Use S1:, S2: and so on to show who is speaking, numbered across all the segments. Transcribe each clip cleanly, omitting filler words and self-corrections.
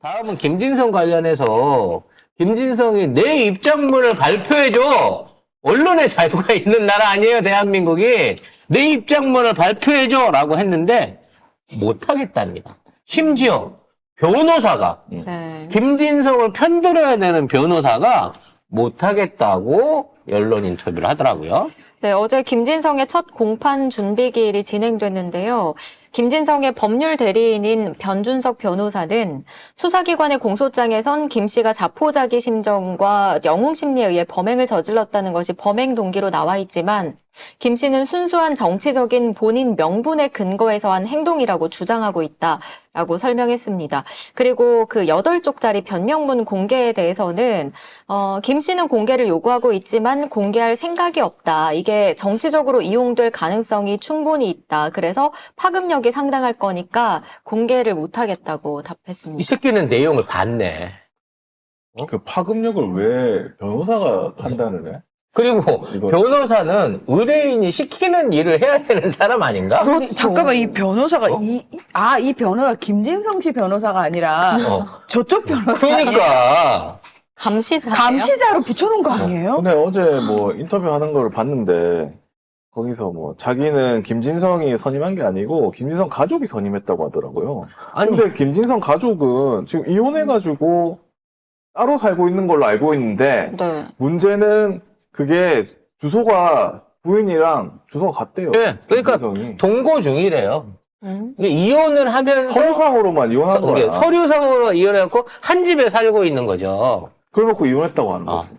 S1: 다음은 김진성 관련해서 김진성이 내 입장문을 발표해줘. 언론의 자유가 있는 나라 아니에요, 대한민국이. 내 입장문을 발표해줘. 라고 했는데 못하겠답니다. 심지어 변호사가
S2: 네.
S1: 김진성을 편들어야 되는 변호사가 못하겠다고 언론 인터뷰를 하더라고요.
S2: 네, 어제 김진성의 첫 공판 준비 기일이 진행됐는데요. 김진성의 법률 대리인인 변준석 변호사는 수사기관의 공소장에선 김 씨가 자포자기 심정과 영웅심리에 의해 범행을 저질렀다는 것이 범행 동기로 나와 있지만 김 씨는 순수한 정치적인 본인 명분에 근거해서 한 행동이라고 주장하고 있다라고 설명했습니다. 그리고 그 8쪽짜리 변명문 공개에 대해서는 김 씨는 공개를 요구하고 있지만 공개할 생각이 없다. 이게 정치적으로 이용될 가능성이 충분히 있다. 그래서 파급력이 상당할 거니까 공개를 못하겠다고 답했습니다.
S1: 이 새끼는 내용을 봤네.
S3: 그 파급력을 왜 변호사가 판단을 해?
S1: 그리고
S3: 이거-
S1: 변호사는 의뢰인이 시키는 일을 해야 되는 사람 아닌가?
S4: 잠깐만, 이 변호사가, 이 변호사, 김진성 씨 변호사가 아니라, 저쪽 변호사.
S1: 그러니까.
S2: 감시자예요?
S4: 감시자로 붙여놓은 거 아니에요?
S3: 근데 어제 뭐 인터뷰 하는 걸 봤는데, 거기서 뭐, 자기는 김진성이 선임한 게 아니고, 김진성 가족이 선임했다고 하더라고요.
S1: 아니,
S3: 근데 김진성 가족은 지금 이혼해가지고 따로 살고 있는 걸로 알고 있는데,
S2: 네.
S3: 문제는 그게 주소가 부인이랑 주소가 같대요.
S1: 예, 그러니까
S3: 김진성이.
S1: 동거 중이래요. 이게 이혼을 하면서
S3: 서류상으로만 이혼한 거야.
S1: 서류상으로 이혼해갖고 한 집에 살고 있는 거죠.
S3: 그래놓고 이혼했다고 하는 거지.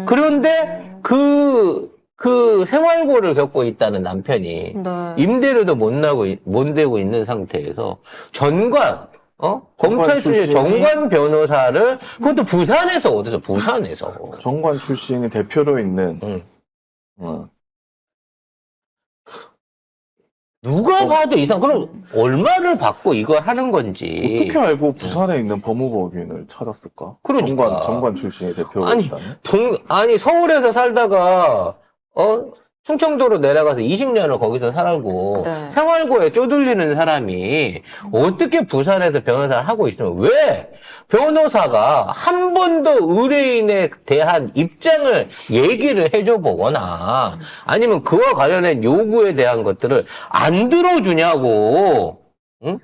S1: 그런데 그 생활고를 겪고 있다는 남편이
S2: 네.
S1: 임대료도 못 내고 있는 상태에서 검찰 출신
S3: 출신이-
S1: 정관 변호사를 그것도 부산에서 어디서 부산에서
S3: 정관 출신이 대표로 있는
S1: 응.
S3: 어.
S1: 누가 봐도 그럼 얼마를 받고 이걸 하는 건지.
S3: 어떻게 알고 부산에 있는 법무법인을 찾았을까?
S1: 그러니까.
S3: 정관 출신이 대표로
S1: 아니,
S3: 있다네.
S1: 서울에서 살다가 충청도로 내려가서 20년을 거기서 살고
S2: 네.
S1: 생활고에 쪼들리는 사람이 어떻게 부산에서 변호사를 하고 있으면 왜 변호사가 한 번도 의뢰인에 대한 입장을 얘기를 해줘 보거나 아니면 그와 관련된 요구에 대한 것들을 안 들어주냐고. 응?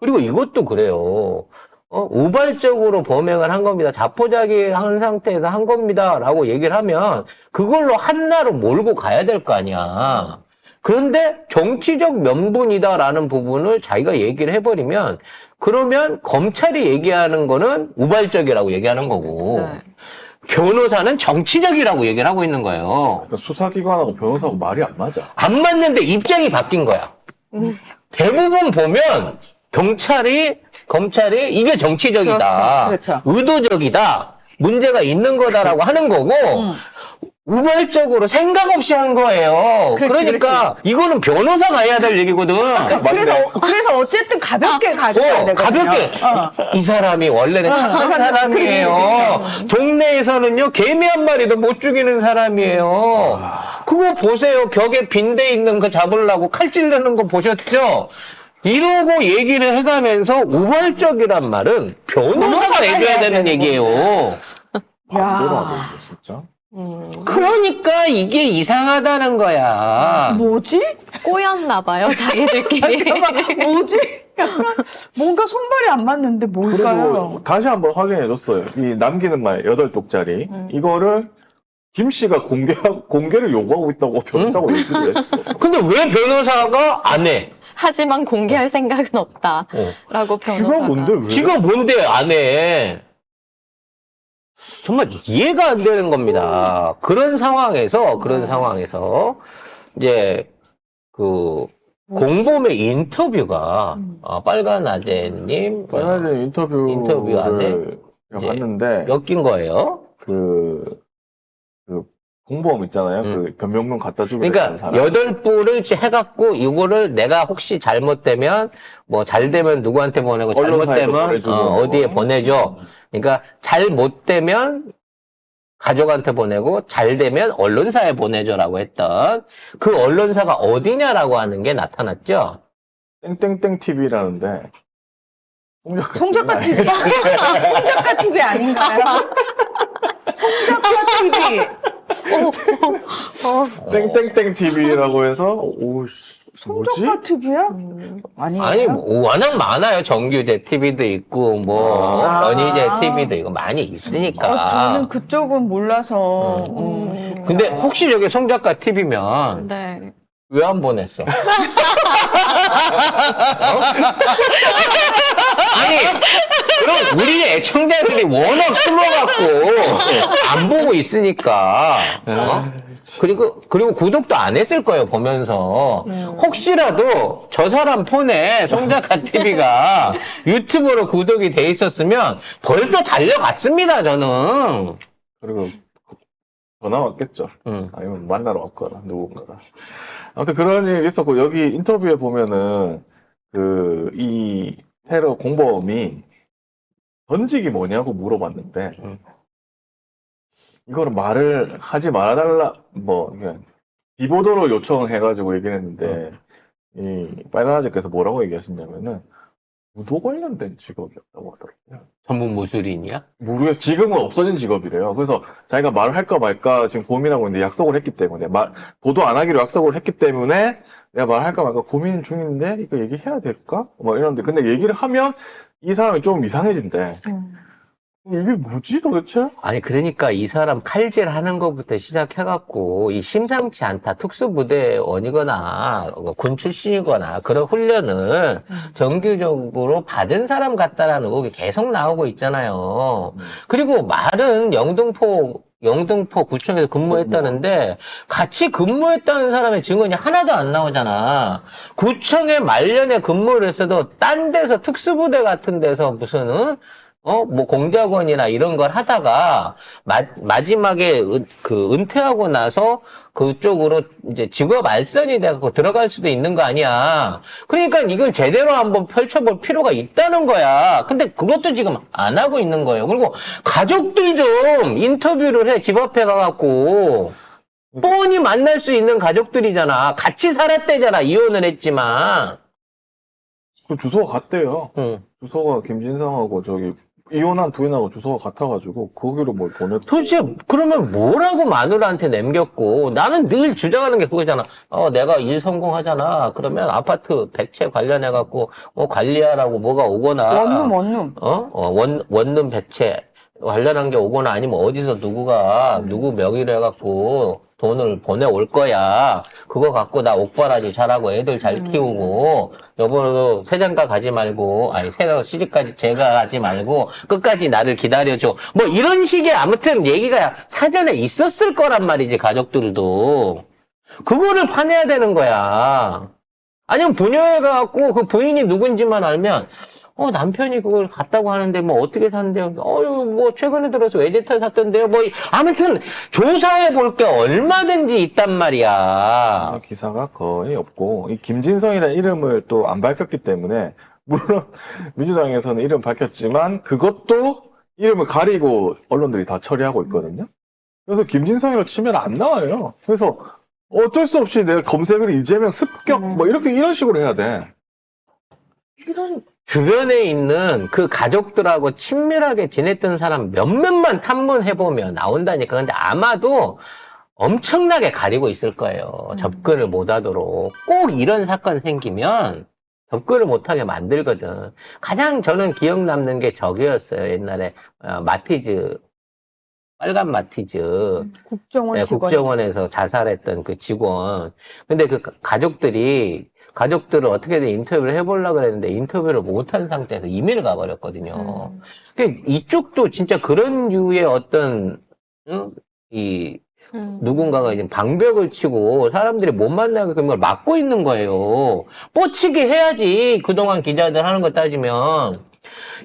S1: 그리고 이것도 그래요. 우발적으로 범행을 한 겁니다. 자포자기 한 상태에서 한 겁니다. 라고 얘기를 하면 그걸로 한나로 몰고 가야 될 거 아니야. 그런데 정치적 명분이다라는 부분을 자기가 얘기를 해버리면 그러면 검찰이 얘기하는 거는 우발적이라고 얘기하는 거고
S2: 네.
S1: 변호사는 정치적이라고 얘기를 하고 있는 거예요.
S3: 그러니까 수사기관하고 변호사하고 말이 안 맞아.
S1: 안 맞는데 입장이 바뀐 거야. 대부분 보면 검찰이 이게 정치적이다.
S4: 그렇죠.
S1: 의도적이다. 문제가 있는 거다라고 하는 거고 우발적으로 생각 없이 한 거예요. 그러니까 이거는 변호사가 해야 될 얘기거든.
S4: 그래서 어쨌든 가볍게 가져가야 되거든요.
S1: 가볍게. 이 사람이 원래는 착한 사람이에요. 동네에서는요, 개미 한 마리도 못 죽이는 사람이에요. 그거 보세요. 벽에 빈대 있는 거 잡으려고 칼 찌르는 거 보셨죠? 이러고 얘기를 해가면서 우발적이란 말은 변호사가 해줘야 되는 얘기예요.
S3: 반대로 하던데, 진짜.
S1: 그러니까 이게 이상하다는 거야.
S4: 뭐지?
S2: 꼬였나 봐요, 자기들끼리.
S4: 잠깐만, 뭐지? 약간 뭔가 손발이 안 맞는데 뭘까요?
S3: 그리고 다시 한번 확인해줬어요. 이 남기는 말 8쪽짜리. 이거를 김 씨가 공개를 요구하고 있다고 변호사가 얘기를 했어.
S1: 근데 왜 변호사가 안 해?
S2: 하지만 공개할 생각은 없다라고 변호사가.
S3: 지가 뭔데 왜?
S1: 지가 뭔데 안 해? 정말 이해가 안 되는 겁니다. 그런 상황에서 이제 그 공범의 인터뷰가 빨간 아재님
S3: 빨간색
S1: 인터뷰 안에
S3: 인터뷰를 봤는데
S1: 엮인 거예요.
S3: 그 공범 있잖아요. 그 변명문 갖다 주고
S1: 그러니까
S3: 사람.
S1: 8부를 해갖고 이거를 내가 혹시 잘못되면 뭐 잘되면 누구한테 보내고
S3: 언론사에도
S1: 잘못되면
S3: 보내주고
S1: 어디에
S3: 뭐.
S1: 보내줘. 그러니까 잘못되면 가족한테 보내고 잘되면 언론사에 보내줘라고 했던 그 언론사가 어디냐라고 하는 게 나타났죠.
S3: 땡땡땡 TV라는데
S4: 송작가 TV. 송작가 TV 아닌가요? 송작가 TV.
S3: 땡땡땡 TV라고 해서 오씨 뭐지?
S4: 송작가 TV야? 아니에요?
S1: 아니, 뭐 워낙 많아요. 정규제 TV도 있고, 뭐, 연희제 TV도 있고, 많이 있으니까.
S4: 저는 그쪽은 몰라서.
S1: 근데 혹시 저게 송작가 TV면,
S2: 네.
S1: 왜 안 보냈어? 아니, 그럼 우리 애청자들이 워낙 숨어갖고 안 보고 있으니까. 그리고 구독도 안 했을 거예요, 보면서. 혹시라도 저 사람 폰에 송작가 TV가 유튜브로 구독이 돼 있었으면 벌써 달려갔습니다, 저는.
S3: 그리고 전화 왔겠죠. 아니면 만나러 왔거나 누군가가. 아무튼 그런 일이 있었고 여기 인터뷰에 보면은 이 테러 공범이 전직이 뭐냐고 물어봤는데 이거를 말을 하지 말아달라 뭐 비보도를 요청해가지고 얘기를 했는데 이 빨간 아저께서 뭐라고 얘기하셨냐면은 무도 관련된 직업이었다고 하더라고요.
S1: 전문 무술인이야?
S3: 모르겠어. 지금은 없어진 직업이래요. 그래서 자기가 말을 할까 말까 지금 고민하고 있는데 약속을 했기 때문에 보도 안 하기로 약속을 했기 때문에 내가 말할까 말까 고민 중인데 이거 얘기해야 될까? 뭐 이런데 근데 얘기를 하면 이 사람이 좀 이상해진대. 이게 뭐지 도대체?
S1: 아니, 그러니까 이 사람 칼질 하는 것부터 시작해갖고, 이 심상치 않다. 특수부대원이거나, 군 출신이거나, 그런 훈련을 정규적으로 받은 사람 같다라는 의혹이 계속 나오고 있잖아요. 그리고 말은 영등포 구청에서 근무했다는데, 같이 근무했다는 사람의 증언이 하나도 안 나오잖아. 구청에 말년에 근무를 했어도, 딴 데서 특수부대 같은 데서 무슨, 뭐 공작원이나 이런 걸 하다가 마지막에 은퇴하고 나서 그쪽으로 이제 직업 알선이 돼갖고 들어갈 수도 있는 거 아니야. 그러니까 이걸 제대로 한번 펼쳐볼 필요가 있다는 거야. 근데 그것도 지금 안 하고 있는 거예요. 그리고 가족들 좀 인터뷰를 해. 집 앞에 가갖고. 뻔히 만날 수 있는 가족들이잖아. 같이 살았대잖아. 이혼을 했지만.
S3: 그 주소가 같대요.
S1: 응.
S3: 주소가 김진상하고 저기 이혼한 부인하고 주소가 같아가지고 거기로 뭘 보냈고.
S1: 도대체 그러면 뭐라고 마누라한테 남겼고 나는 늘 주장하는 게 그거잖아. 내가 일 성공하잖아. 그러면 아파트 100채 관련해갖고 관리하라고 뭐가 오거나
S4: 원룸.
S1: 원룸 100채 관련한 게 오거나 아니면 어디서 누구가 누구 명의로 해갖고 돈을 보내올 거야. 그거 갖고 나 옥바라지 잘하고 애들 잘 키우고 여보도 새장가 가지 말고 새로 시집까지 제가 가지 말고 끝까지 나를 기다려줘. 뭐 이런 식의 아무튼 얘기가 사전에 있었을 거란 말이지. 가족들도. 그거를 파내야 되는 거야. 아니면 부녀회 가갖고 그 부인이 누군지만 알면 남편이 그걸 갔다고 하는데, 뭐, 어떻게 샀는데요? 뭐, 최근에 들어서 외제차 샀던데요? 뭐, 아무튼, 조사해 볼 게 얼마든지 있단 말이야.
S3: 기사가 거의 없고, 이 김진성이라는 이름을 또 안 밝혔기 때문에, 물론, 민주당에서는 이름 밝혔지만, 그것도 이름을 가리고 언론들이 다 처리하고 있거든요. 그래서 김진성이라고 치면 안 나와요. 그래서 어쩔 수 없이 내가 검색을 이재명 습격, 뭐, 이런 식으로 해야 돼.
S1: 이런, 주변에 있는 그 가족들하고 친밀하게 지냈던 사람 몇몇만 탐문해보면 나온다니까. 근데 아마도 엄청나게 가리고 있을 거예요. 접근을 못하도록. 꼭 이런 사건 생기면 접근을 못하게 만들거든. 가장 저는 기억 남는 게 저기였어요. 옛날에 마티즈, 빨간 마티즈.
S4: 국정원
S1: 네,
S4: 직원.
S1: 국정원에서 자살했던 그 직원. 근데 그 가족들을 어떻게든 인터뷰를 해보려고 그랬는데 인터뷰를 못한 상태에서 이민을 가버렸거든요. 그러니까 이쪽도 진짜 그런 류의 어떤, 누군가가 이제 방벽을 치고 사람들이 못 만나게 그걸 막고 있는 거예요. 뻗치게 해야지. 그동안 기자들 하는 거 따지면.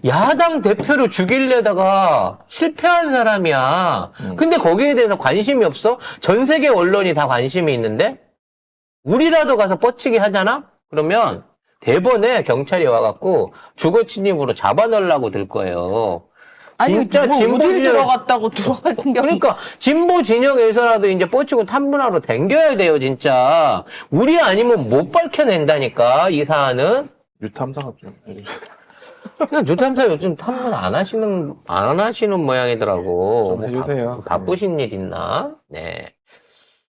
S1: 야당 대표를 죽이려다가 실패한 사람이야. 근데 거기에 대해서 관심이 없어? 전 세계 언론이 다 관심이 있는데? 우리라도 가서 뻗치기 하잖아? 그러면 대번에 경찰이 와갖고 주거 침입으로 잡아넣으려고 들 거예요. 진짜
S4: 뭐
S1: 진보
S4: 어딜
S1: 진영
S4: 들어갔다고 들어가는 게
S1: 그러니까 진보 진영에서라도 이제 뻗치고 탐문하러 댕겨야 돼요, 진짜. 우리 아니면 못 밝혀낸다니까, 이 사안은.
S3: 유탐사가 좀 해주세요.
S1: 그러니까 뉴탐사 요즘 탐문 안 하시는 모양이더라고.
S3: 좀 해주세요.
S1: 바쁘신 일 있나? 네.